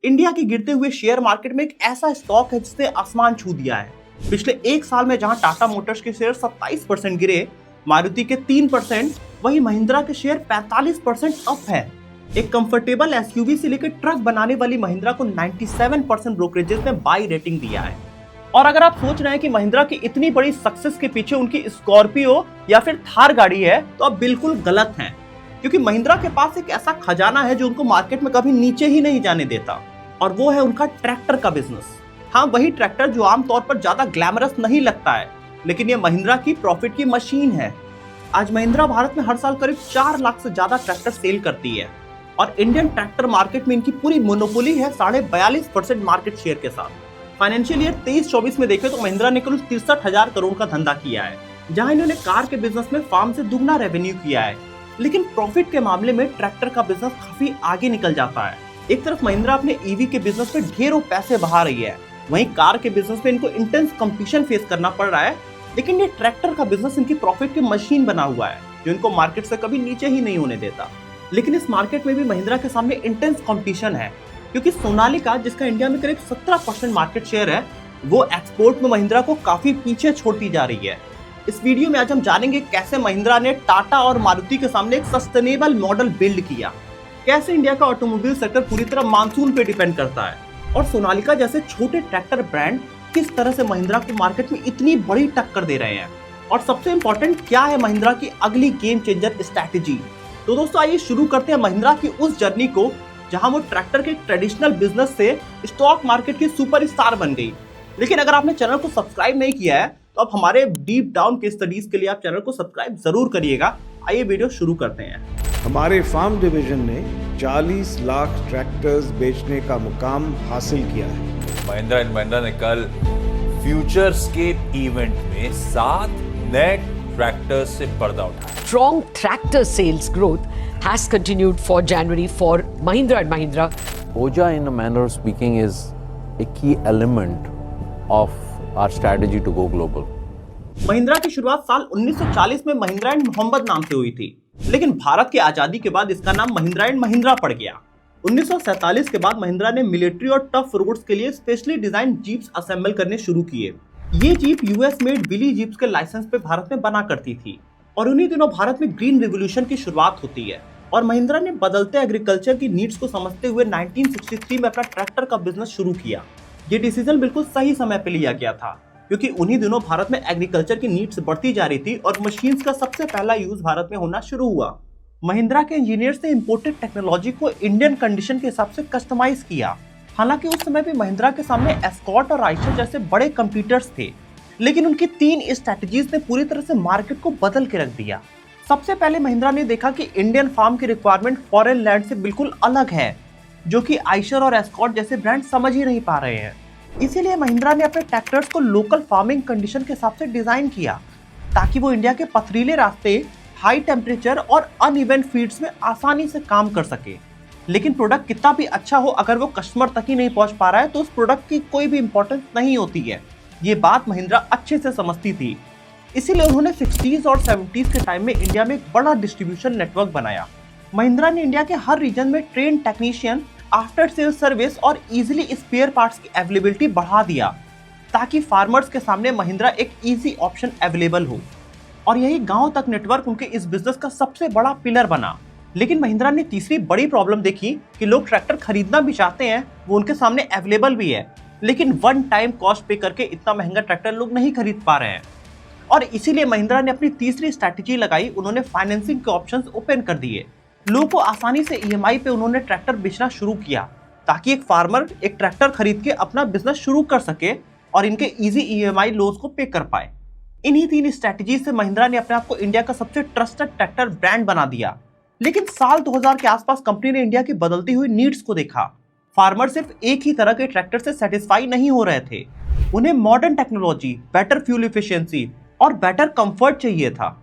India के गिरते हुए शेयर मार्केट में एक ऐसा स्टॉक है जिसने आसमान छू दिया है। पिछले एक साल में जहां टाटा मोटर्स के शेयर 27% गिरे, मारुति के 3%, वहीं महिंद्रा के शेयर 45% अप है। एक कंफर्टेबल एसयूवी से लेकर ट्रक बनाने वाली महिंद्रा को 97% ब्रोकरेजेस ने बाई रेटिंग दिया है। और अगर आप सोच रहे हैं कि महिंद्रा की इतनी बड़ी सक्सेस के पीछे उनकी स्कॉर्पियो या फिर थार गाड़ी है, तो आप बिल्कुल गलत हैं, क्योंकि महिंद्रा के पास एक ऐसा खजाना है जो उनको मार्केट में कभी नीचे ही नहीं जाने देता, और वो है उनका ट्रैक्टर का बिजनेस। हाँ, वही ट्रैक्टर जो आमतौर पर ज्यादा ग्लैमरस नहीं लगता है, लेकिन ये महिंद्रा की प्रॉफिट की मशीन है। आज महिंद्रा भारत में हर साल करीब 4 लाख से ज्यादा ट्रैक्टर सेल करती है, और इंडियन ट्रैक्टर मार्केट में इनकी पूरी मोनोपोली है 42.5% मार्केट शेयर के साथ। फाइनेंशियल ईयर 23-24 में देखें तो महिंद्रा ने कुल 63,000 करोड़ का धंधा किया है, जहां इन्होंने कार के बिजनेस में फार्म से दुगना रेवेन्यू किया है। लेकिन प्रॉफिट के मामले में ट्रैक्टर का बिजनेस काफी आगे निकल जाता है। एक तरफ महिंद्रा अपने ईवी के बिजनेस में ढेरों पैसे बहा रही है, वहीं कार के बिजनेस में इनको इंटेंस कंपटीशन फेस करना पड़ रहा है। लेकिन ये ट्रैक्टर का बिजनेस इनकी प्रॉफिट की मशीन बना हुआ है, जो इनको मार्केट से कभी नीचे ही नहीं होने देता। लेकिन इस मार्केट में भी महिंद्रा के सामने इंटेंस कंपटीशन है, क्योंकि सोनालिका, जिसका इंडिया में करीब 17% मार्केट शेयर है, वो एक्सपोर्ट में महिंद्रा को काफी पीछे छोड़ती जा रही है। इस वीडियो में आज हम जानेंगे कैसे महिंद्रा ने टाटा और मारुति के सामने एक सस्टेनेबल मॉडल बिल्ड किया, कैसे इंडिया का ऑटोमोबाइल सेक्टर पूरी तरह मानसून पे डिपेंड करता है, और सोनालिका जैसे छोटे ट्रैक्टर ब्रांड किस तरह से महिंद्रा को मार्केट में इतनी बड़ी टक्कर दे रहे हैं, और सबसे इंपॉर्टेंट क्या है महिंद्रा की अगली गेम चेंजर स्ट्रैटेजी। तो दोस्तों, आइए शुरू करते हैं महिंद्रा की उस जर्नी को जहां वो ट्रैक्टर के ट्रेडिशनल बिजनेस से स्टॉक मार्केट की सुपरस्टार बन गई। लेकिन अगर आपने चैनल को सब्सक्राइब नहीं किया है, तो आप हमारे डीप डाउन के स्टडीज के लिए आप चैनल को सब्सक्राइब जरूर करिएगा। आइए वीडियो शुरू करते हैं। हमारे फार्म डिवीजन ने 40 लाख ट्रैक्टर्स बेचने का मुकाम हासिल किया है। महिंद्रा एंड महिंद्रा ने कल फ्यूचरस्केप इवेंट में 7 नए ट्रैक्टर्स से पर्दा उठाया। Strong tractor sales growth has continued for January for Mahindra and Mahindra. OJA, in a manner of speaking, is a key element of our strategy to go global. Mahindra की शुरुआत साल 1940 में महिंद्रा एंड मोहम्मद नाम से हुई थी, लेकिन भारत की आजादी के बाद इसका नाम महिंद्रा एंड महिंद्रा पड़ गया। 1947 के बाद महिंद्रा ने मिलिट्री और टफ रोड्स के लिए स्पेशली डिजाइन जीप्स असेंबल करने शुरू किए। ये जीप यूएस मेड बिली जीप्स के लाइसेंस पे भारत में बना करती थी, और उन्हीं दिनों भारत में ग्रीन रिवॉल्यूशन की शुरुआत होती है, और महिंद्रा ने बदलते एग्रीकल्चर की नीड्स को समझते हुए 1963 में अपना ट्रैक्टर का बिजनेस शुरू किया। ये डिसीजन बिल्कुल सही समय पे लिया गया था, क्योंकि उन्हीं दिनों भारत में एग्रीकल्चर की नीड्स बढ़ती जा रही थी और मशीन्स का सबसे पहला यूज भारत में होना शुरू हुआ। महिंद्रा के इंजीनियर्स ने इंपोर्टेड टेक्नोलॉजी को इंडियन कंडीशन के हिसाब से कस्टमाइज किया। हालांकि उस समय भी महिंद्रा के सामने एस्कॉर्ट और आइशर जैसे बड़े कंपीटर्स थे, लेकिन उनकी 3 स्ट्रैटेजीज ने पूरी तरह से मार्केट को बदल के रख दिया। सबसे पहले महिंद्रा ने देखा कि इंडियन फार्म की रिक्वायरमेंट फॉरेन लैंड से बिल्कुल अलग है, जो कि आइशर और एस्कॉर्ट जैसे ब्रांड समझ ही नहीं पा रहे हैं। इसीलिए महिंद्रा ने अपने ट्रैक्टर्स को लोकल फार्मिंग कंडीशन के हिसाब से डिजाइन किया, ताकि वो इंडिया के पथरीले रास्ते, हाई टेम्परेचर और अनइवन फील्ड्स में आसानी से काम कर सके। लेकिन प्रोडक्ट कितना भी अच्छा हो, अगर वो कस्टमर तक ही नहीं पहुंच पा रहा है, तो उस प्रोडक्ट की कोई भी इंपॉर्टेंस नहीं होती है। ये बात महिंद्रा अच्छे से समझती थी। इसीलिए उन्होंने 60s और 70s के टाइम में इंडिया में एक बड़ा डिस्ट्रीब्यूशन नेटवर्क बनाया। महिंद्रा ने इंडिया के हर रीजन में train technician, after sales service और इजीली स्पेयर पार्ट्स की अवेलेबिलिटी बढ़ा दिया, ताकि फार्मर्स के सामने महिंद्रा एक इजी ऑप्शन अवेलेबल हो। और यही गांव तक नेटवर्क उनके इस बिजनेस का सबसे बड़ा पिलर बना। लेकिन महिंद्रा ने तीसरी बड़ी प्रॉब्लम देखी कि लोग ट्रैक्टर खरीदना भी चाहते हैं, वो उनके सामने अवेलेबल भी है, लेकिन वन टाइम कॉस्ट पे करके इतना महंगा ट्रैक्टर लोग नहीं खरीद पा रहे हैं। और इसीलिए महिंद्रा ने अपनी तीसरी स्ट्रैटेजी लगाई, उन्होंने फाइनेंसिंग के ऑप्शंस ओपन कर दिए। लोगों को आसानी से ईएमआई पे उन्होंने ट्रैक्टर बेचना शुरू किया, ताकि एक फार्मर एक ट्रैक्टर खरीद के अपना बिजनेस शुरू कर सके और इनके इजी ईएमआई लोन्स को पे कर पाए। इन्हीं 3 स्ट्रैटेजी से महिंद्रा ने अपने आप को इंडिया का सबसे ट्रस्टेड ट्रैक्टर ब्रांड बना दिया। लेकिन साल 2000 के आसपास कंपनी ने इंडिया की बदलती हुई नीड्स को देखा। फार्मर सिर्फ एक ही तरह के ट्रैक्टर से सेटिस्फाई नहीं हो रहे थे, उन्हें modern technology, better fuel efficiency और बेटर कंफर्ट चाहिए था।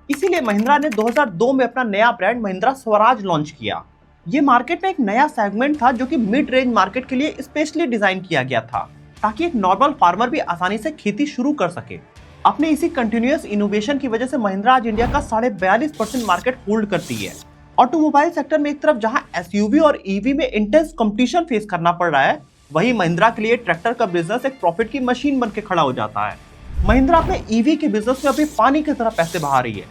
इसीलिए महिंद्रा ने 2002 में अपना नया ब्रांड महिंद्रा स्वराज लॉन्च किया। ये मार्केट में एक नया सेगमेंट था, जो कि मिड रेंज मार्केट के लिए स्पेशली डिजाइन किया गया था, ताकि एक नॉर्मल फार्मर भी आसानी से खेती शुरू कर सके। अपने इसी कंटिन्यूअस इनोवेशन की वजह से महिंद्रा आज इंडिया का 42.5% मार्केट होल्ड करती है ऑटोमोबाइल सेक्टर में एक तरफ जहां एसयूवी और ईवी में इंटेंस कंपटीशन फेस करना पड़ रहा है, वहीं महिंद्रा के लिए ट्रैक्टर का बिजनेस एक प्रॉफिट की मशीन बन के खड़ा हो जाता है। महिंद्रा अपने ईवी के बिजनेस में अभी पानी की तरह पैसे बहा रही है।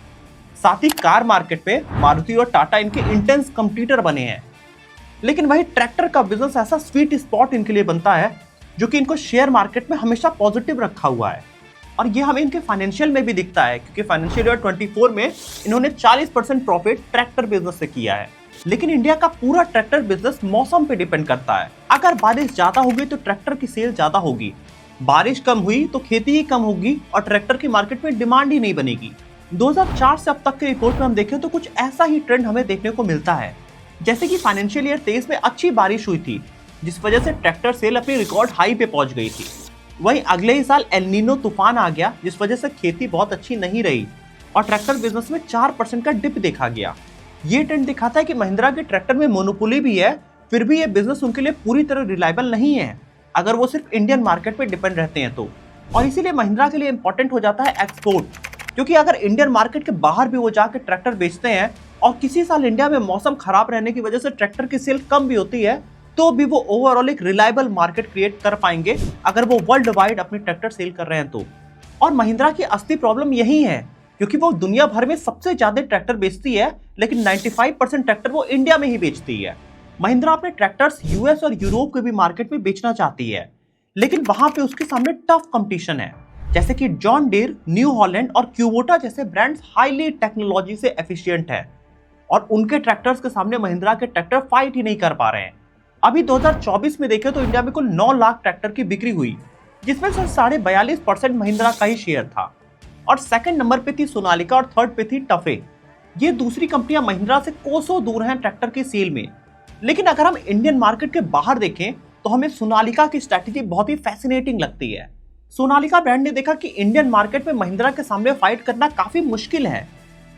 साथ ही कार मार्केट पे मारुति और टाटा इनके इंटेंस कंपटीटर बने हैं। लेकिन वही ट्रैक्टर का बिजनेस ऐसा स्वीट स्पॉट इनके लिए बनता है जो कि इनको शेयर मार्केट में हमेशा पॉजिटिव रखा हुआ है। और ये हमें इनके फाइनेंशियल में भी दिखता है, क्योंकि फाइनेंशियल ईयर 24 में इन्होंने 40% प्रॉफिट ट्रैक्टर बिजनेस से किया है। लेकिन इंडिया का पूरा ट्रैक्टर बिजनेस मौसम पे डिपेंड करता है। अगर बारिश ज्यादा होगी तो ट्रैक्टर की सेल ज्यादा होगी, बारिश कम हुई तो खेती ही कम होगी और ट्रैक्टर की मार्केट में डिमांड ही नहीं बनेगी। 2004 से अब तक की रिपोर्ट में हम देखें तो कुछ ऐसा ही ट्रेंड हमें देखने को मिलता है। जैसे कि फाइनेंशियल ईयर 23 में अच्छी बारिश हुई थी, जिस वजह से ट्रैक्टर सेल अपनी रिकॉर्ड हाई पे पहुंच गई थी। वहीं अगले ही साल एल नीनो तूफान आ गया, जिस वजह से खेती बहुत अच्छी नहीं रही और ट्रैक्टर बिजनेस में 4% का डिप देखा गया। ये ट्रेंड दिखाता है कि महिंद्रा के ट्रैक्टर में मोनोपोली भी है, फिर भी ये बिजनेस उनके लिए पूरी तरह रिलायबल नहीं है अगर वो सिर्फ इंडियन मार्केट पे डिपेंड रहते हैं तो। और इसीलिए महिंद्रा के लिए इंपॉर्टेंट हो जाता है एक्सपोर्ट, क्योंकि अगर इंडियन मार्केट के बाहर भी वो जाकर ट्रैक्टर बेचते हैं और किसी साल इंडिया में मौसम खराब रहने की वजह से ट्रैक्टर की सेल कम भी होती है, तो भी वो ओवरऑल एक रिलायबल मार्केट क्रिएट कर पाएंगे अगर वो वर्ल्ड वाइड अपने ट्रैक्टर सेल कर रहे हैं तो। और महिंद्रा की असली प्रॉब्लम यही है, क्योंकि वो दुनिया भर में सबसे ज्यादा ट्रैक्टर बेचती है, लेकिन 95% ट्रैक्टर वो इंडिया में ही बेचती है। महिंद्रा अपने ट्रैक्टर्स यूएस और यूरोप के भी मार्केट में बेचना चाहती है, लेकिन वहां पे उसके सामने टफ कंपटीशन है। जैसे कि जॉन डीर, न्यू हॉलैंड और क्यूबोटा जैसे ब्रांड्स हाईली टेक्नोलॉजी से एफिशिएंट है और उनके ट्रैक्टर्स के सामने महिंद्रा के ट्रैक्टर फाइट ही नहीं कर पा रहे हैं। अभी 2024 में देखें तो इंडिया में कुल 9 लाख ट्रैक्टर की बिक्री हुई, जिसमें से 42.5% महिंद्रा का ही शेयर था। और सेकंड नंबर पे थी सोनालिका और थर्ड पे थी टफे। ये दूसरी कंपनियां महिंद्रा से कोसों दूर हैं ट्रैक्टर की सेल में। लेकिन अगर हम इंडियन मार्केट के बाहर देखें तो हमें सोनालिका की स्ट्रैटेजी बहुत ही फैसिनेटिंग लगती है। सोनालिका ब्रांड ने देखा कि इंडियन मार्केट में महिंद्रा के सामने फाइट करना काफी मुश्किल है,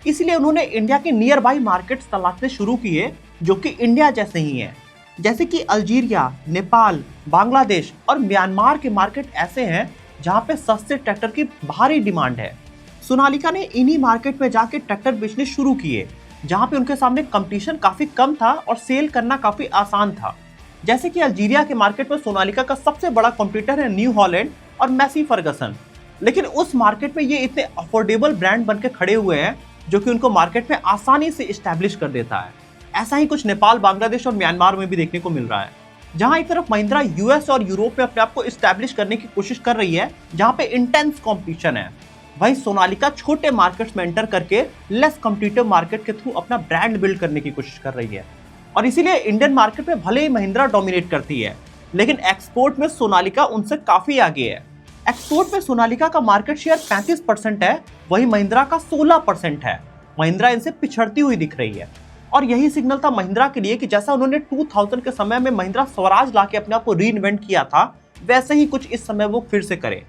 इसलिए उन्होंने इंडिया के नियर बाई मार्केट्स तलाशने शुरू किए जो कि इंडिया जैसे ही हैं। जैसे कि अल्जीरिया, नेपाल, बांग्लादेश और म्यांमार के मार्केट ऐसे हैं जहां पे सस्ते ट्रैक्टर की भारी डिमांड है। सोनालिका ने इन्हीं मार्केट में जाके ट्रैक्टर बेचने शुरू किए, जहां पे उनके सामने कंपटीशन काफी कम था और सेल करना काफी आसान था। जैसे कि अल्जीरिया के मार्केट में सोनालिका का सबसे बड़ा कॉम्पिटिटर है न्यू हॉलैंड और मैसी फर्गसन, लेकिन उस मार्केट में ये इतने अफोर्डेबल ब्रांड बनके खड़े हुए हैं जो कि उनको मार्केट में आसानी से इस्टेब्लिश कर देता है। ऐसा ही कुछ नेपाल, बांग्लादेश और म्यांमार में भी देखने को मिल रहा है, जहां एक तरफ महिंद्रा यूएस और यूरोप में अपने आप को इस्टेब्लिश करने की कोशिश कर रही है, जहां पे इंटेंस कंपटीशन है, वहीं सोनालिका छोटे मार्केट्स में एंटर करके लेस कॉम्पिटिटिव मार्केट के थ्रू अपना ब्रांड बिल्ड करने की कोशिश कर रही है। और इसीलिए इंडियन मार्केट में भले ही महिंद्रा डोमिनेट करती है, लेकिन एक्सपोर्ट में सोनालिका उनसे काफी आगे है। एक्सपोर्ट में सोनालिका का मार्केट शेयर 35% है, वहीं महिंद्रा का 16% है। महिंद्रा इनसे पिछड़ती हुई दिख रही है और यही सिग्नल था महिंद्रा के लिए कि जैसा उन्होंने 2000 के समय में महिंद्रा स्वराज लाके अपने आप को रीइन्वेंट किया था, वैसे ही कुछ इस समय वो फिर से करे।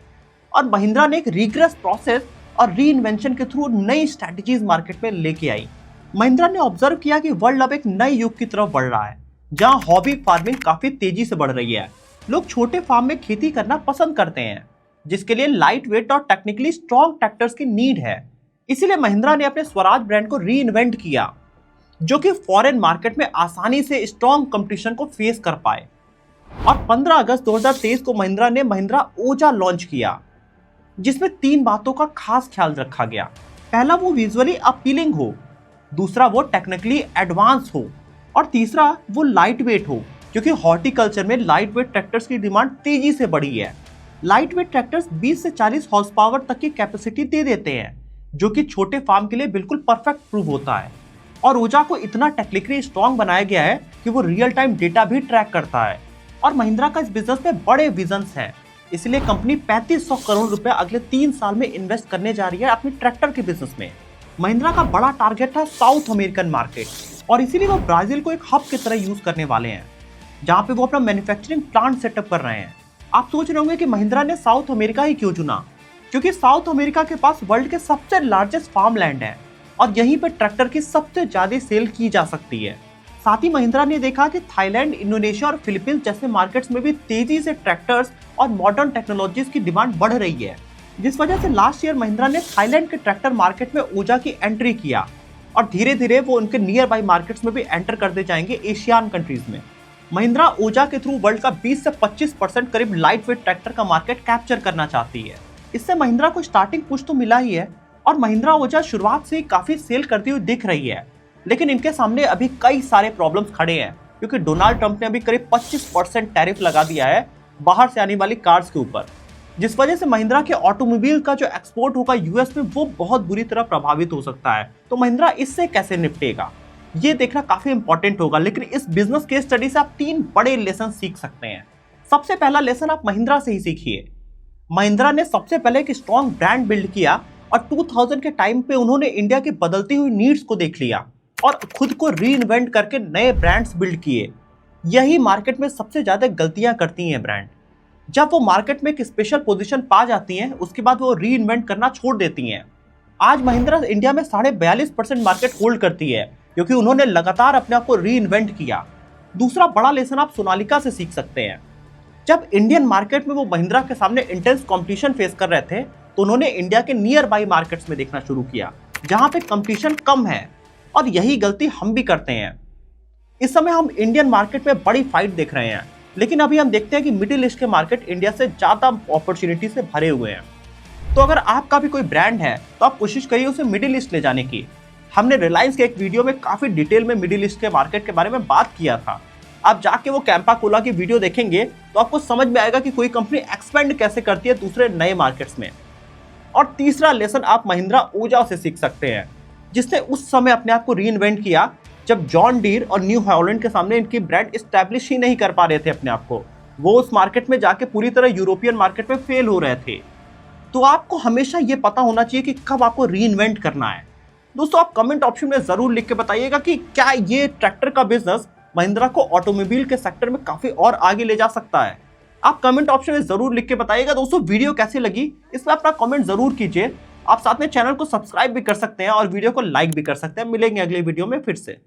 और महिंद्रा ने एक रिग्रेस प्रोसेस और रीइन्वेंशन के थ्रू नई स्ट्रैटेजीज मार्केट में लेके आई। महिंद्रा ने ऑब्जर्व किया कि वर्ल्ड अब एक नए युग की तरफ बढ़ रहा है, जहां हॉबी फार्मिंग काफी तेजी से बढ़ रही है। लोग छोटे फार्म में खेती करना पसंद करते हैं, जिसके लिए लाइट वेट और टेक्निकली स्ट्रॉन्ग ट्रैक्टर्स की नीड है। इसीलिए महिंद्रा ने अपने स्वराज ब्रांड को रीइन्वेंट किया, जो कि फॉरेन मार्केट में आसानी से स्ट्रॉन्ग कंपटीशन को फेस कर पाए। और 15 अगस्त 2023 को महिंद्रा ने महिंद्रा ओजा लॉन्च किया, जिसमें 3 बातों का खास ख्याल रखा गया। पहला, वो विजुअली अपीलिंग हो, दूसरा वो टेक्निकली एडवांस हो और तीसरा वो लाइट वेट हो, क्योंकि हॉर्टिकल्चर में लाइट वेट ट्रैक्टर्स की डिमांड तेजी से बढ़ी है। लाइट वेट ट्रैक्टर्स 20 से 40 हॉर्स पावर तक की कैपेसिटी दे देते हैं, जो कि छोटे फार्म के लिए बिल्कुल परफेक्ट प्रूव होता है। और ओजा को इतना टेक्निकली स्ट्रॉन्ग बनाया गया है कि वो रियल टाइम डेटा भी ट्रैक करता है। और महिंद्रा का इस बिजनेस में बड़े विजन्स हैं, इसलिए कंपनी 3500 करोड़ रुपए अगले 3 साल में इन्वेस्ट करने जा रही है अपनी ट्रैक्टर के बिजनेस में। महिंद्रा का बड़ा टारगेट था साउथ अमेरिकन मार्केट, और इसीलिए वो ब्राजील को एक हब की तरह यूज करने वाले हैं, जहां पे वो अपना मैन्युफैक्चरिंग प्लांट सेटअप कर रहे हैं। आप सोच रहे होंगे कि महिंद्रा ने साउथ अमेरिका ही क्यों चुना, क्योंकि साउथ अमेरिका के पास वर्ल्ड के सबसे लार्जेस्ट फार्म लैंड है और यहीं पर ट्रैक्टर की सबसे ज्यादा सेल की जा सकती है। साथ ही महिंद्रा ने देखा कि थाईलैंड, इंडोनेशिया और फिलीपींस जैसे मार्केट्स में भी तेजी से ट्रैक्टर्स और मॉडर्न टेक्नोलॉजीज की डिमांड बढ़ रही है, जिस वजह से लास्ट ईयर महिंद्रा ने थाईलैंड के ट्रैक्टर मार्केट में ओजा की एंट्री किया और धीरे धीरे वो उनके नियर बाई मार्केट्स में भी एंटर करते जाएंगे एशियान कंट्रीज में। महिंद्रा ओजा के थ्रू वर्ल्ड का 20 से 25% करीब लाइट वेट ट्रैक्टर का मार्केट कैप्चर करना चाहती है। इससे महिंद्रा को स्टार्टिंग पुश तो मिला ही है और महिंद्रा ओजा शुरुआत से ही काफी सेल करती हुई दिख रही है, लेकिन इनके सामने अभी कई सारे प्रॉब्लम्स खड़े हैं क्योंकि डोनाल्ड ट्रंप ने अभी करीब 25% टैरिफ लगा दिया है बाहर से आने वाली कार्स के ऊपर, जिस वजह से महिंद्रा के ऑटोमोबाइल का जो एक्सपोर्ट होगा यूएस में वो बहुत बुरी तरह प्रभावित हो सकता है। तो महिंद्रा इससे कैसे निपटेगा ये देखना काफी इंपॉर्टेंट होगा। लेकिन इस बिजनेस केस स्टडी से आप 3 बड़े लेसन सीख सकते हैं। सबसे पहला लेसन आप महिंद्रा से ही सीखिए। महिंद्रा ने सबसे पहले एक स्ट्रॉन्ग ब्रांड बिल्ड किया और 2000 के टाइम पे उन्होंने इंडिया की बदलती हुई नीड्स को देख लिया और खुद को रीइन्वेंट करके नए ब्रांड्स बिल्ड किए। यही मार्केट में सबसे ज्यादा गलतियां करती हैं ब्रांड। जब वो मार्केट में एक स्पेशल पोजीशन पा जाती हैं उसके बाद वो रीइन्वेंट करना छोड़ देती हैं। आज महिंद्रा इंडिया में 42.5% मार्केट होल्ड करती है क्योंकि उन्होंने लगातार अपने आप को रीइन्वेंट किया। दूसरा बड़ा लेसन आप सोनालिका से सीख सकते हैं। जब इंडियन मार्केट में वो महिंद्रा के सामने इंटेंस कंपटीशन फेस कर रहे थे तो उन्होंने इंडिया के नियर बाई मार्केट्स में देखना शुरू किया जहां पे कंपटीशन कम है, और यही गलती हम भी करते हैं। इस समय हम इंडियन मार्केट में बड़ी फाइट देख रहे हैं, लेकिन अभी हम देखते हैं कि मिडिल ईस्ट के मार्केट इंडिया से ज्यादा अपॉर्चुनिटी से भरे हुए हैं। तो अगर आपका भी कोई ब्रांड है तो आप कोशिश करिए उसे मिडिल ईस्ट ले जाने की। हमने रिलायंस के एक वीडियो में काफी डिटेल में मिडिल ईस्ट के मार्केट के बारे में बात किया था। आप जाके वो कैंपा कोला की वीडियो देखेंगे तो आपको समझ में आएगा कि कोई कंपनी एक्सपेंड कैसे करती है दूसरे नए मार्केट्स में। और तीसरा लेसन आप महिंद्रा ओजा से सीख सकते हैं, जिसने उस समय अपने आप को रीइन्वेंट किया जब जॉन डीर और न्यू हॉलैंड के सामने इनकी ब्रांड इस्टेब्लिश ही नहीं कर पा रहे थे अपने आप को। वो उस मार्केट में जाके पूरी तरह यूरोपियन मार्केट में फेल हो रहे थे। तो आपको हमेशा ये पता होना चाहिए कि कब आपको रीइन्वेंट करना है। दोस्तों आप कमेंट ऑप्शन में जरूर लिख के बताइएगा कि क्या ये ट्रैक्टर का बिजनेस महिंद्रा को ऑटोमोबाइल के सेक्टर में काफी और आगे ले जा सकता है। आप कमेंट ऑप्शन में जरूर लिख के बताइएगा। दोस्तों वीडियो कैसी लगी इसमें अपना कमेंट जरूर कीजिए। आप साथ में चैनल को सब्सक्राइब भी कर सकते हैं और वीडियो को लाइक भी कर सकते हैं। मिलेंगे अगले वीडियो में फिर से।